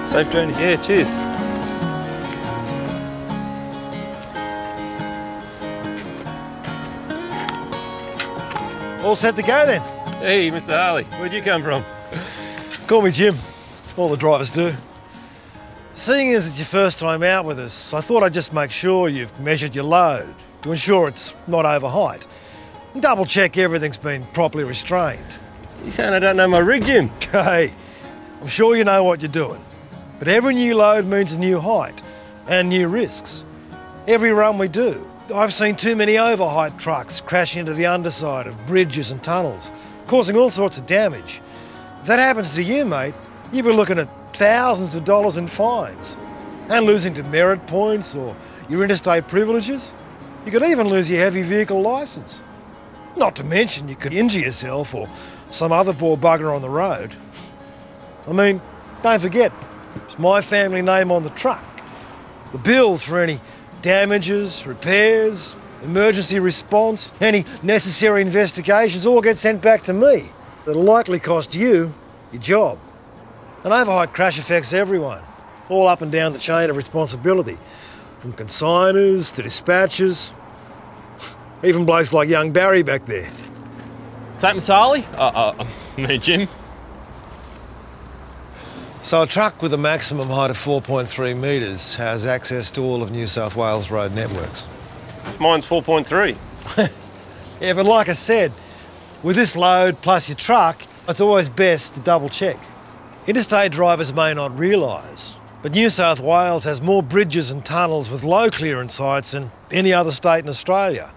Safe journey. Yeah, cheers. All set to go then? Hey, Mr. Harley, where'd you come from? Call me Jim. All the drivers do. Seeing as it's your first time out with us, I thought I'd just make sure you've measured your load to ensure it's not over height. And double check everything's been properly restrained. You saying I don't know my rig, Jim? Hey, I'm sure you know what you're doing. But every new load means a new height and new risks. Every run we do, I've seen too many overheight trucks crash into the underside of bridges and tunnels, causing all sorts of damage. If that happens to you, mate, you'll be looking at thousands of dollars in fines and losing demerit points or your interstate privileges. You could even lose your heavy vehicle licence. Not to mention you could injure yourself or some other poor bugger on the road. I mean, don't forget, it's my family name on the truck. The bills for any damages, repairs, emergency response, any necessary investigations all get sent back to me. It'll likely cost you your job. An overheight crash affects everyone, all up and down the chain of responsibility, from consigners to dispatchers, even blokes like young Barry back there. Is that Miss Harley? Me, Jim. So a truck with a maximum height of 4.3 metres has access to all of New South Wales road networks. Mine's 4.3. Yeah, but like I said, with this load plus your truck, it's always best to double check. Interstate drivers may not realise, but New South Wales has more bridges and tunnels with low clearance heights than any other state in Australia.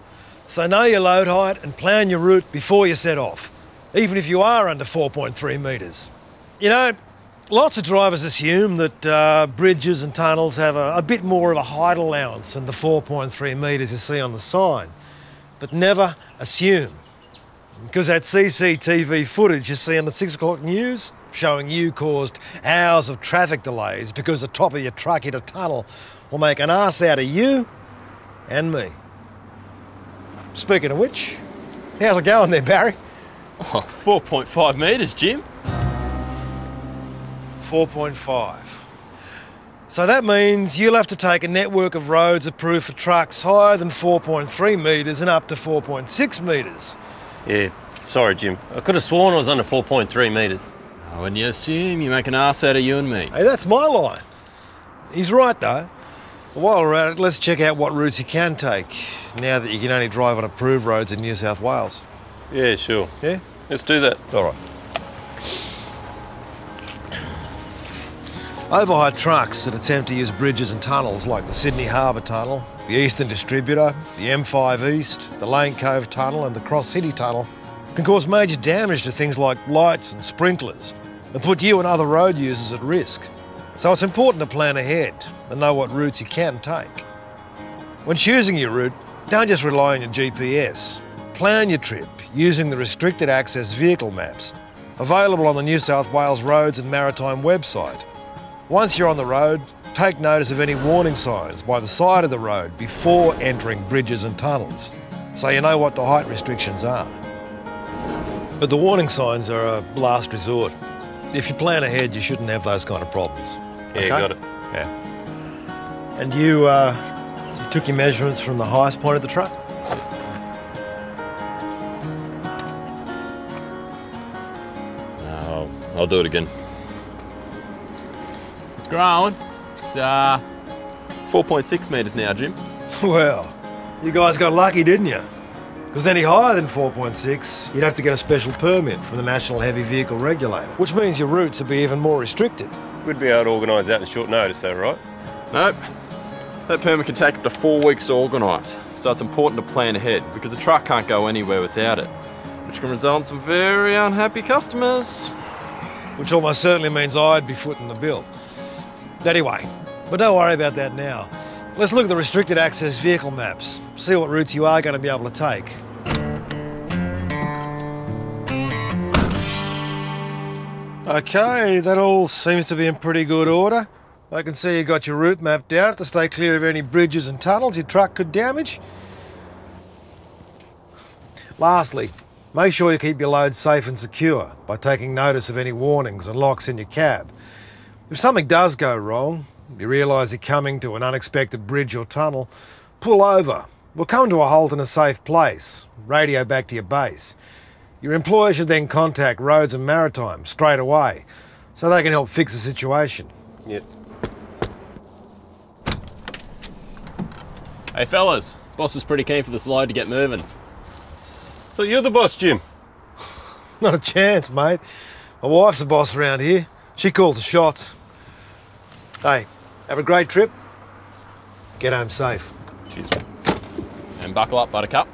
So know your load height and plan your route before you set off, even if you are under 4.3 metres. You know, lots of drivers assume that bridges and tunnels have a bit more of a height allowance than the 4.3 metres you see on the sign, but never assume. Because that CCTV footage you see on the 6 o'clock news showing you caused hours of traffic delays because the top of your truck hit a tunnel will make an arse out of you and me. Speaking of which, how's it going there, Barry? Oh, 4.5 metres, Jim. 4.5. So that means you'll have to take a network of roads approved for trucks higher than 4.3 metres and up to 4.6 metres. Yeah, sorry, Jim. I could have sworn I was under 4.3 metres. When you assume, you make an arse out of you and me. Hey, that's my line. He's right, though. While we're at it, let's check out what routes you can take, now that you can only drive on approved roads in New South Wales. Yeah, sure. Yeah? Let's do that. All right. Overheight trucks that attempt to use bridges and tunnels like the Sydney Harbour Tunnel, the Eastern Distributor, the M5 East, the Lane Cove Tunnel and the Cross City Tunnel can cause major damage to things like lights and sprinklers and put you and other road users at risk. So it's important to plan ahead and know what routes you can take. When choosing your route, don't just rely on your GPS. Plan your trip using the restricted access vehicle maps available on the New South Wales Roads and Maritime website. Once you're on the road, take notice of any warning signs by the side of the road before entering bridges and tunnels, so you know what the height restrictions are. But the warning signs are a last resort. If you plan ahead, you shouldn't have those kind of problems. Yeah, okay? got it. Yeah. And you took your measurements from the highest point of the truck? No, I'll do it again. It's growing. It's 4.6 metres now, Jim. Well, you guys got lucky, didn't you? Because any higher than 4.6, you'd have to get a special permit from the National Heavy Vehicle Regulator, which means your routes would be even more restricted. We'd be able to organise that in short notice though, right? Nope. That permit can take up to 4 weeks to organise, so it's important to plan ahead because a truck can't go anywhere without it, which can result in some very unhappy customers. Which almost certainly means I'd be footing the bill. Anyway, but don't worry about that now. Let's look at the restricted access vehicle maps, see what routes you are going to be able to take. Okay, that all seems to be in pretty good order. I can see you got your route mapped out to stay clear of any bridges and tunnels your truck could damage. Lastly, make sure you keep your load safe and secure by taking notice of any warnings and locks in your cab. If something does go wrong, you realise you're coming to an unexpected bridge or tunnel, pull over. We'll come to a halt in a safe place. Radio back to your base. Your employer should then contact Roads and Maritime straight away, so they can help fix the situation. Yep. Hey fellas, boss is pretty keen for this load to get moving. So you're the boss, Jim? Not a chance, mate. My wife's the boss around here. She calls the shots. Hey, have a great trip. Get home safe. Cheers. And buckle up, Buttercup.